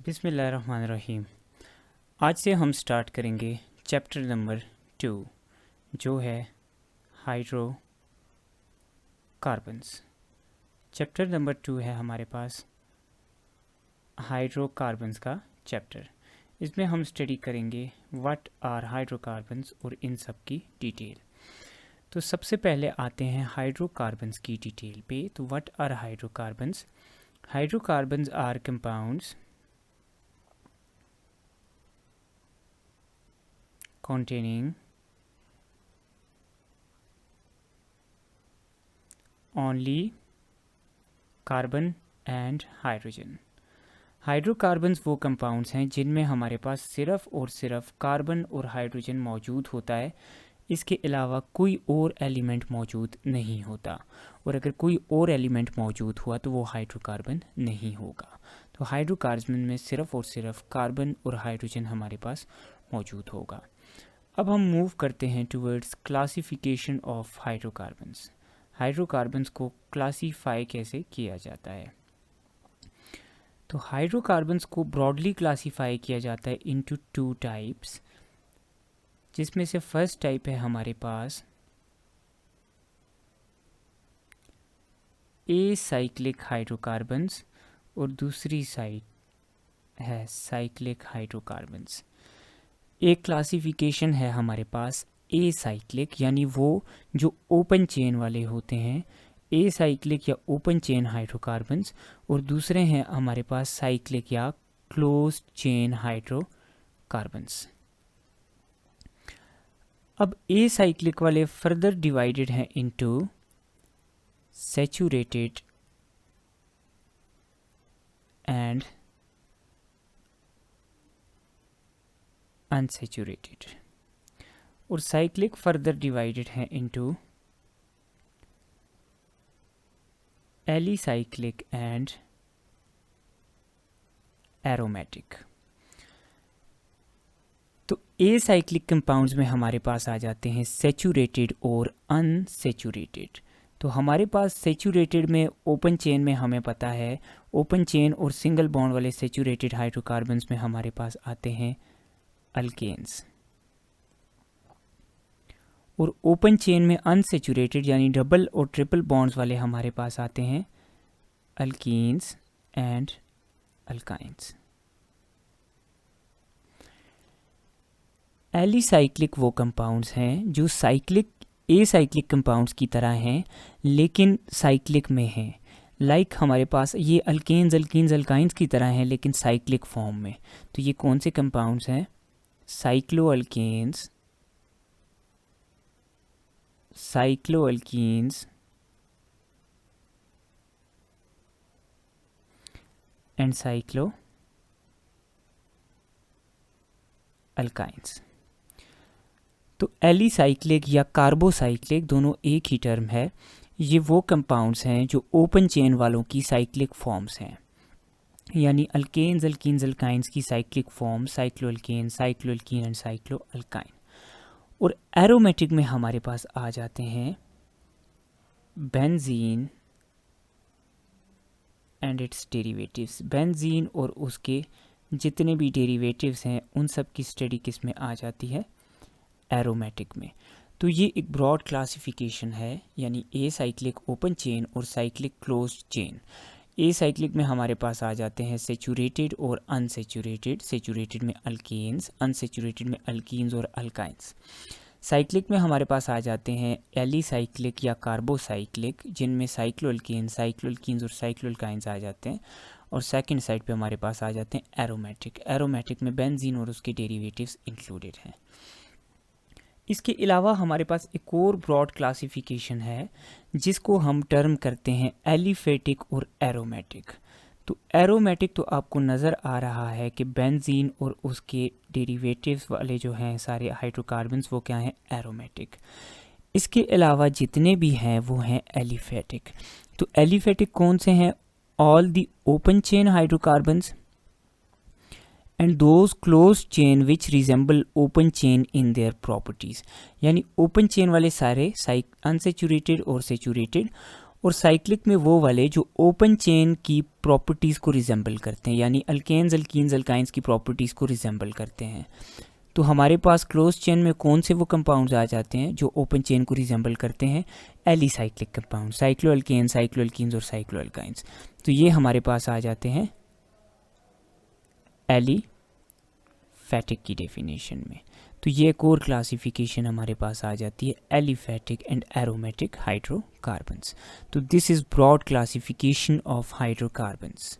बिस्मिल्लाहिर्रहमानिर्रहीम। आज से हम स्टार्ट करेंगे चैप्टर नंबर 2 जो है हाइड्रोकार्बन्स। चैप्टर नंबर 2 है हमारे पास हाइड्रोकार्बन्स का चैप्टर। इसमें हम स्टडी करेंगे व्हाट आर हाइड्रोकार्बन्स और इन सब की डिटेल। तो सबसे पहले आते हैं हाइड्रोकार्बन्स की डिटेल पे। तो what are hydrocarbons? Hydrocarbons are compounds containing only carbon and hydrogen. Hydrocarbons वो कंपाउंड्स हैं जिनमें हमारे पास सिर्फ और सिर्फ कार्बन और हाइड्रोजन मौजूद होता है, इसके अलावा कोई और एलिमेंट मौजूद नहीं होता। और अगर कोई और एलिमेंट मौजूद हुआ तो वो हाइड्रोकार्बन नहीं होगा। तो हाइड्रोकार्बन में सिर्फ और सिर्फ कार्बन और हाइड्रोजन हमारे पास मौजूद होगा। अब हम मूव करते हैं towards classification of hydrocarbons. Hydrocarbons को क्लासीफाई कैसे किया जाता है? तो हाइड्रोकार्बन्स को ब्रॉडली क्लासीफाई किया जाता है इनटू 2 टाइप्स, जिसमें से फर्स्ट टाइप है हमारे पास एसाइक्लिक हाइड्रोकार्बन्स और दूसरी साइड है साइक्लिक हाइड्रोकार्बन्स। एक क्लासिफिकेशन है हमारे पास एसाइक्लिक, यानी वो जो ओपन चेन वाले होते हैं, एसाइक्लिक या ओपन चेन हाइड्रोकार्बन्स, और दूसरे हैं हमारे पास साइक्लिक या क्लोज्ड चेन हाइड्रोकार्बन्स। अब एसाइक्लिक वाले फर्दर डिवाइडेड हैं इनटू सैचुरेटेड एंड अनसैचुरेटेड, और साइक्लिक फर्दर डिवाइडेड है इनटू एलिसाइक्लिक एंड एरोमेटिक। तो एसाइक्लिक कंपाउंड्स में हमारे पास आ जाते हैं सैचुरेटेड और अनसैचुरेटेड। तो हमारे पास सैचुरेटेड में ओपन चेन में हमें पता है, ओपन चेन और सिंगल बॉन्ड वाले सैचुरेटेड हाइड्रोकार्बन्स में हमारे पास आते हैं अल्केन्स, और ओपन चेन में अनसैचुरेटेड यानी डबल और ट्रिपल बॉन्ड्स वाले हमारे पास आते हैं अल्कीन्स एंड अल्काइंस। एलिसाइक्लिक वो कंपाउंड्स हैं जो साइक्लिक एसाइक्लिक कंपाउंड्स की तरह हैं लेकिन साइक्लिक में हैं। लाइक हमारे पास ये अल्केन्स अल्कीन्स अल्काइंस की तरह हैं लेकिन साइक्लिक फॉर्म में। तो ये कौन से कंपाउंड्स हैं? Cycloalkanes, cycloalkenes and cycloalkynes. तो एलिसाइक्लिक या कार्बोसाइक्लिक दोनों एक ही टर्म है। ये वो कंपाउंड्स हैं जो ओपन चेन वालों की साइक्लिक फॉर्म्स हैं, यानी अल्केन्स अल्कीन्स अल्काइंस की साइक्लिक फॉर्म साइक्लोअल्केन, साइक्लोअल्कीन एंड साइक्लोअल्काइन। और एरोमेटिक में हमारे पास आ जाते हैं benzene and it's derivatives. Benzene और उसके जितने भी डेरिवेटिव्स हैं उन सब की स्टडी किस में आ जाती है? एरोमेटिक में। तो ये एक ब्रॉड क्लासिफिकेशन है, यानी एसाइक्लिक ओपन चेन और साइक्लिक क्लोज्ड चेन। एसाइक्लिक में हमारे पास आ जाते हैं सैचुरेटेड और अनसैचुरेटेड, सैचुरेटेड में अल्केन्स, अनसैचुरेटेड में अल्कीन्स और अल्काइंस। साइक्लिक में हमारे पास आ जाते हैं एलिसाइक्लिक या कार्बोसाइक्लिक, जिनमें साइक्लोअल्केन्स, साइक्लोअल्कीन्स और साइक्लोअल्काइंस आ जाते हैं। और सेकंड साइड पे हमारे पास आ जाते हैं एरोमेटिक। एरोमेटिक में बेंजीन और उसके डेरिवेटिव्स इंक्लूडेड हैं। इसके अलावा हमारे पास एक और ब्रॉड क्लासिफिकेशन है जिसको हम टर्म करते हैं एलिफेटिक और एरोमेटिक। तो एरोमेटिक तो आपको नज़र आ रहा है कि बेंजीन और उसके डेरिवेटिव्स वाले जो हैं सारे हाइड्रोकार्बन्स वो क्या हैं? एरोमेटिक। इसके अलावा जितने भी हैं वो हैं एलिफेटिक। तो एलिफेटिक कौन से हैं? All the open chain hydrocarbons and those close chain which resemble open chain in their properties, यानी ओपन चेन वाले सारे अनसैचुरेटेड और सैचुरेटेड, और साइक्लिक में वो वाले जो ओपन चेन की प्रॉपर्टीज़ को रिजेंबल करते हैं, यानी अल्केन्स, एल्कीन्स, अल्काइंस की प्रॉपर्टीज़ को रिजेंबल करते हैं। तो हमारे पास क्लोज चेन में कौन से वो कंपाउंड्स आ जाते हैं जो ओपन चेन को रिजेंबल करते हैं? एलिसाइक्लिक कंपाउंड, साइक्लोअल्केन, साइक्लोअल्कीन्स और साइक्लोअल्काइंस। तो ये हमारे पास आ जाते हैं एलिफैटिक की डेफिनेशन में। तो ये एक और क्लासिफिकेशन हमारे पास आ जाती है, एलिफैटिक एंड एरोमेटिक हाइड्रोकार्बन्स। तो this is broad classification of hydrocarbons.